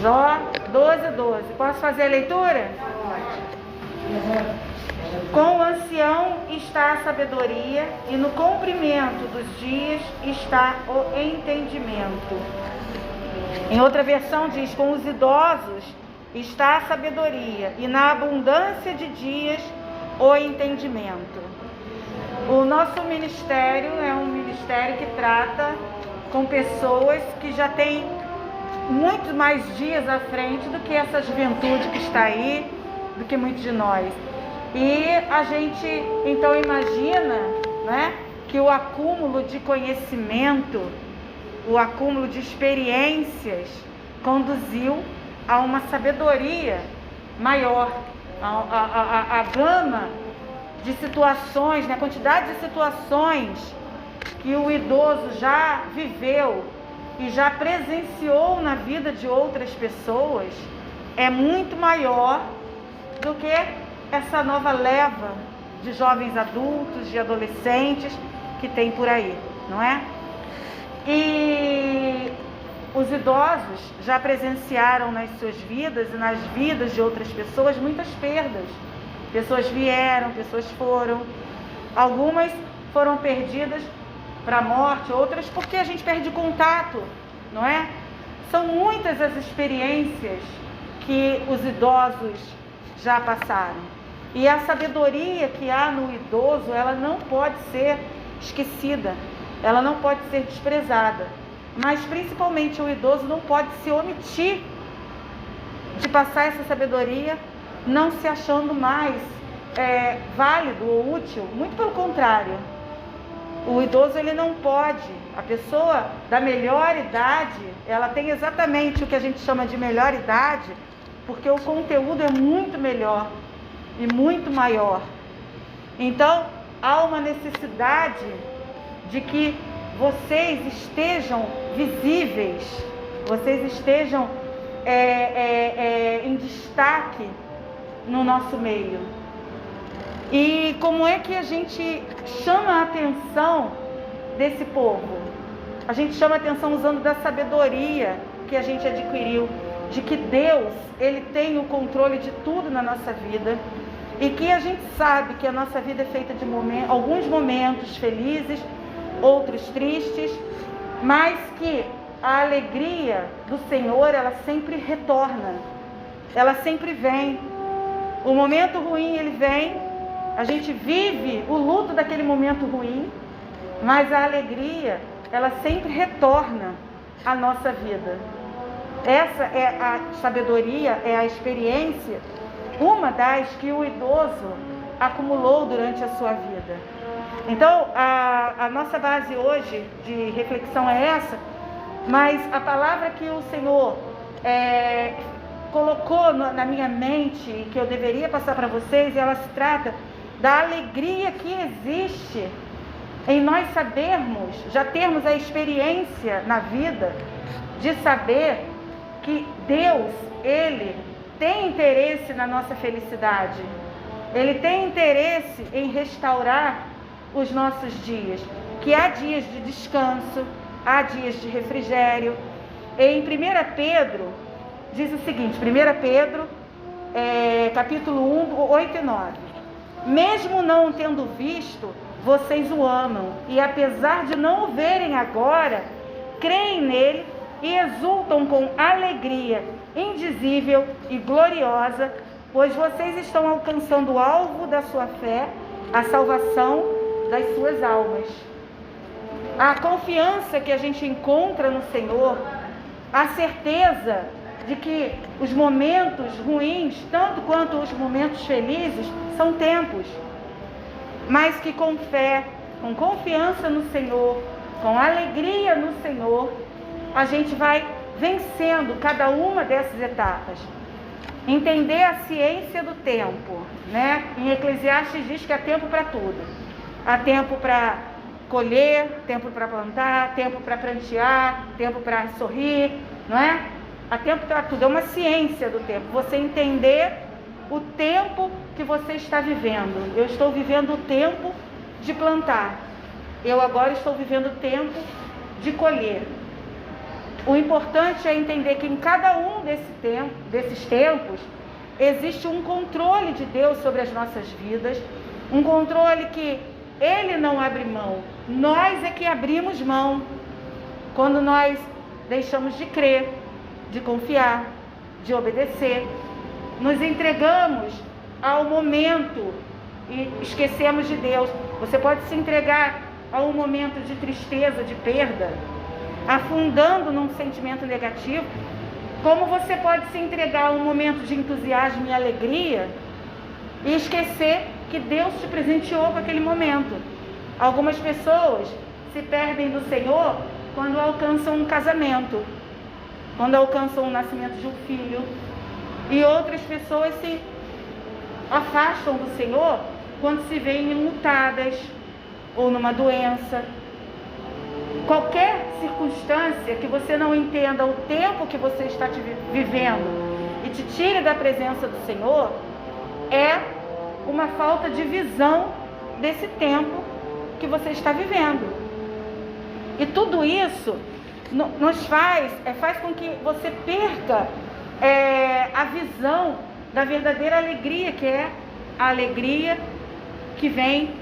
Jó 12:12. Posso fazer a leitura? Com o ancião está a sabedoria, e no comprimento dos dias está o entendimento. Em outra versão diz: com os idosos está a sabedoria, e na abundância de dias o entendimento. O nosso ministério é um ministério que trata com pessoas que já têm muito mais dias à frente do que essa juventude que está aí, do que muitos de nós. E a gente então imagina, né, que o acúmulo de conhecimento, o acúmulo de experiências conduziu a uma sabedoria maior, a gama de situações, né, a quantidade de situações que o idoso já viveu e já presenciou na vida de outras pessoas é muito maior do que essa nova leva de jovens adultos, de adolescentes que tem por aí, não é? E os idosos já presenciaram nas suas vidas e nas vidas de outras pessoas muitas perdas. Pessoas vieram, pessoas foram. Algumas foram perdidas para a morte, outras porque a gente perde contato, não é? São muitas as experiências que os idosos já passaram. E a sabedoria que há no idoso, ela não pode ser esquecida, ela não pode ser desprezada. Mas principalmente o idoso não pode se omitir de passar essa sabedoria, não se achando mais válido ou útil. Muito pelo contrário. O idoso, ele não pode, a pessoa da melhor idade, ela tem exatamente o que a gente chama de melhor idade, porque o conteúdo é muito melhor e muito maior. Então, há uma necessidade de que vocês estejam visíveis, vocês estejam em destaque no nosso meio. E como é que a gente chama a atenção desse povo? A gente chama a atenção usando da sabedoria que a gente adquiriu, de que Deus, Ele tem o controle de tudo na nossa vida, e que a gente sabe que a nossa vida é feita de alguns momentos felizes, outros tristes, mas que a alegria do Senhor, ela sempre retorna, ela sempre vem. O momento ruim, ele vem, a gente vive o luto daquele momento ruim, mas a alegria, ela sempre retorna à nossa vida. Essa é a sabedoria, é a experiência, uma das que o idoso acumulou durante a sua vida. Então, a nossa base hoje de reflexão é essa, mas a palavra que o Senhor colocou na minha mente e que eu deveria passar para vocês, ela se trata da alegria que existe em nós sabermos, já termos a experiência na vida de saber que Deus, Ele tem interesse na nossa felicidade. Ele tem interesse em restaurar os nossos dias, que há dias de descanso, há dias de refrigério. Em 1 Pedro, diz o seguinte, 1 Pedro, capítulo 1, 8 e 9. Mesmo não o tendo visto, vocês o amam, e apesar de não o verem agora, creem nele e exultam com alegria indizível e gloriosa, pois vocês estão alcançando o alvo da sua fé, a salvação das suas almas. A confiança que a gente encontra no Senhor, a certeza de que os momentos ruins, tanto quanto os momentos felizes, são tempos, mas que com fé, com confiança no Senhor, com alegria no Senhor, a gente vai vencendo cada uma dessas etapas. Entender a ciência do tempo, né? Em Eclesiastes diz que há tempo para tudo. Há tempo para colher, tempo para plantar, tempo para prantear, tempo para sorrir, não é? Há tempo para tudo. É uma ciência do tempo. Você entender o tempo que você está vivendo. Eu estou vivendo o tempo de plantar. Eu agora estou vivendo o tempo de colher. O importante é entender que em cada um desses tempos existe um controle de Deus sobre as nossas vidas, um controle que Ele não abre mão, nós é que abrimos mão quando nós deixamos de crer, de confiar, de obedecer, nos entregamos ao momento e esquecemos de Deus. Você pode se entregar a um momento de tristeza, de perda, afundando num sentimento negativo, como você pode se entregar a um momento de entusiasmo e alegria e esquecer que Deus te presenteou com aquele momento. Algumas pessoas se perdem do Senhor quando alcançam um casamento, quando alcançam o nascimento de um filho, e outras pessoas se afastam do Senhor quando se veem enlutadas ou numa doença. Qualquer circunstância que você não entenda o tempo que você está vivendo e te tire da presença do Senhor é uma falta de visão desse tempo que você está vivendo. E tudo isso nos faz com que você perca a visão da verdadeira alegria, que é a alegria que vem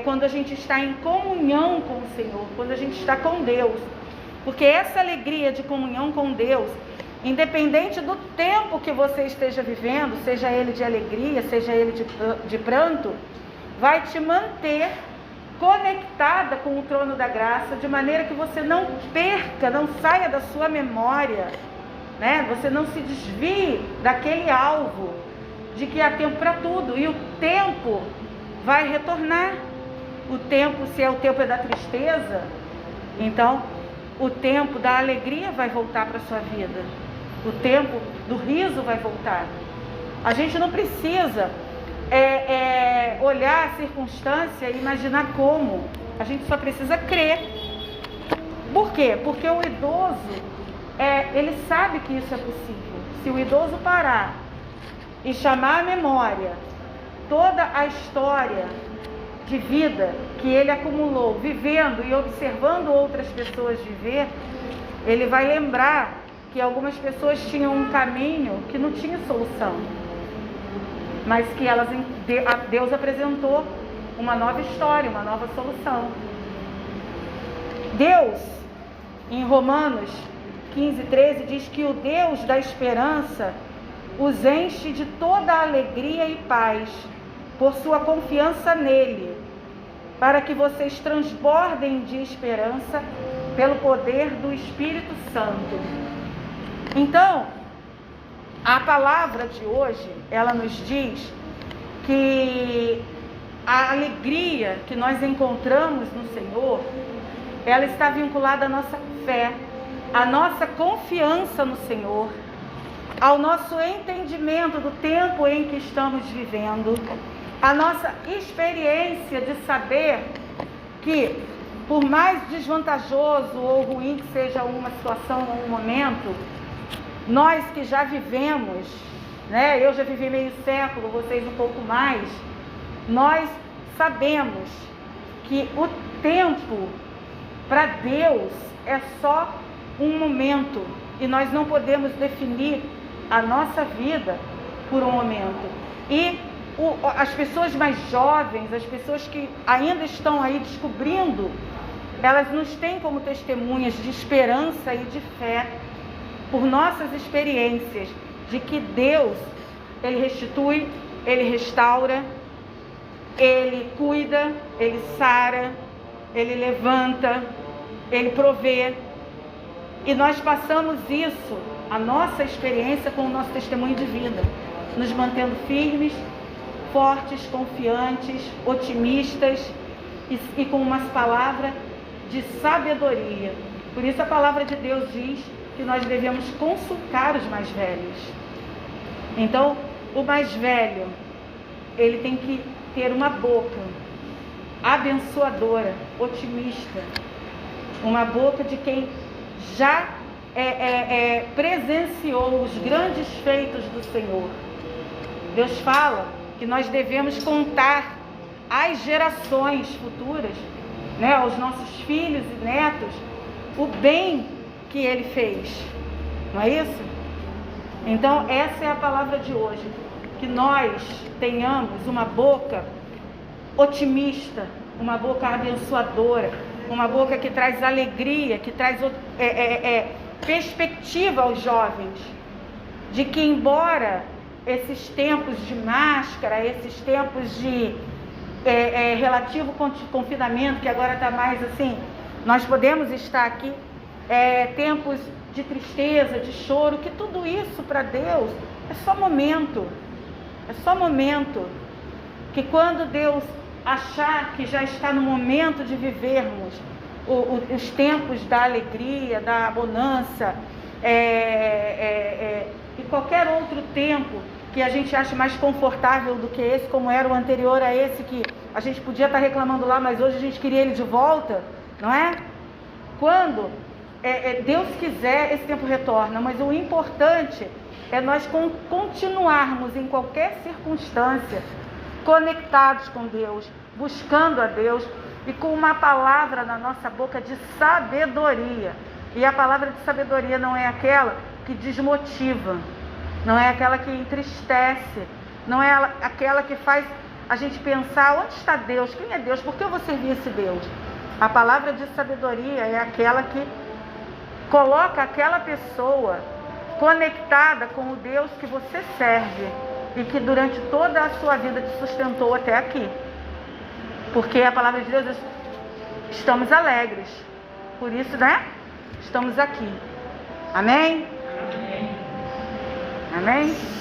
quando a gente está em comunhão com o Senhor, quando a gente está com Deus. Porque essa alegria de comunhão com Deus, independente do tempo que você esteja vivendo, seja ele de alegria, seja ele de pranto, vai te manter conectada com o trono da graça, de maneira que você não perca, não saia da sua memória, né? Você não se desvie daquele alvo, de que há tempo para tudo, e o tempo vai retornar. O tempo, se é o tempo da tristeza, então o tempo da alegria vai voltar para a sua vida, o tempo do riso vai voltar. A gente não precisa olhar a circunstância e imaginar como, a gente só precisa crer. Por quê? Porque o idoso, ele sabe que isso é possível. Se o idoso parar e chamar à memória toda a história de vida que ele acumulou, vivendo e observando outras pessoas viver, ele vai lembrar que algumas pessoas tinham um caminho que não tinha solução, mas que Deus apresentou uma nova história, uma nova solução. Deus, em Romanos 15:13, diz que o Deus da esperança os enche de toda a alegria e paz por sua confiança nele, para que vocês transbordem de esperança pelo poder do Espírito Santo. Então, a palavra de hoje, ela nos diz que a alegria que nós encontramos no Senhor, ela está vinculada à nossa fé, à nossa confiança no Senhor, ao nosso entendimento do tempo em que estamos vivendo, a nossa experiência de saber que, por mais desvantajoso ou ruim que seja uma situação ou um momento, nós que já vivemos, né? Eu já vivi meio século, vocês um pouco mais, nós sabemos que o tempo para Deus é só um momento, e nós não podemos definir a nossa vida por um momento. E as pessoas mais jovens, as pessoas que ainda estão aí descobrindo, elas nos têm como testemunhas de esperança e de fé, por nossas experiências, de que Deus, Ele restitui, Ele restaura, Ele cuida, Ele sara, Ele levanta, Ele provê. E nós passamos isso, a nossa experiência, com o nosso testemunho de vida, nos mantendo firmes, fortes, confiantes, otimistas e com umas palavras de sabedoria. Por isso a palavra de Deus diz que nós devemos consultar os mais velhos. Então, o mais velho, ele tem que ter uma boca abençoadora, otimista, uma boca de quem já presenciou os grandes feitos do Senhor. Deus fala que nós devemos contar às gerações futuras, né, aos nossos filhos e netos, o bem que Ele fez. Não é isso? Então, essa é a palavra de hoje. Que nós tenhamos uma boca otimista, uma boca abençoadora, uma boca que traz alegria, que traz perspectiva aos jovens, de que embora esses tempos de máscara, esses tempos de relativo confinamento, que agora está mais assim, nós podemos estar aqui, tempos de tristeza, de choro, que tudo isso para Deus é só momento, que quando Deus achar que já está no momento de vivermos os tempos da alegria, da bonança, e qualquer outro tempo que a gente acha mais confortável do que esse, como era o anterior a esse, que a gente podia estar reclamando lá, mas hoje a gente queria ele de volta, não é? Quando Deus quiser, esse tempo retorna, mas o importante é nós continuarmos em qualquer circunstância, conectados com Deus, buscando a Deus e com uma palavra na nossa boca de sabedoria. E a palavra de sabedoria não é aquela que desmotiva, não é aquela que entristece, não é aquela que faz a gente pensar: onde está Deus? Quem é Deus? Por que eu vou servir esse Deus? A palavra de sabedoria é aquela que coloca aquela pessoa conectada com o Deus que você serve e que durante toda a sua vida te sustentou até aqui. Porque a palavra de Deus diz: estamos alegres, por isso, né? Estamos aqui. Amém? Amém? Amém?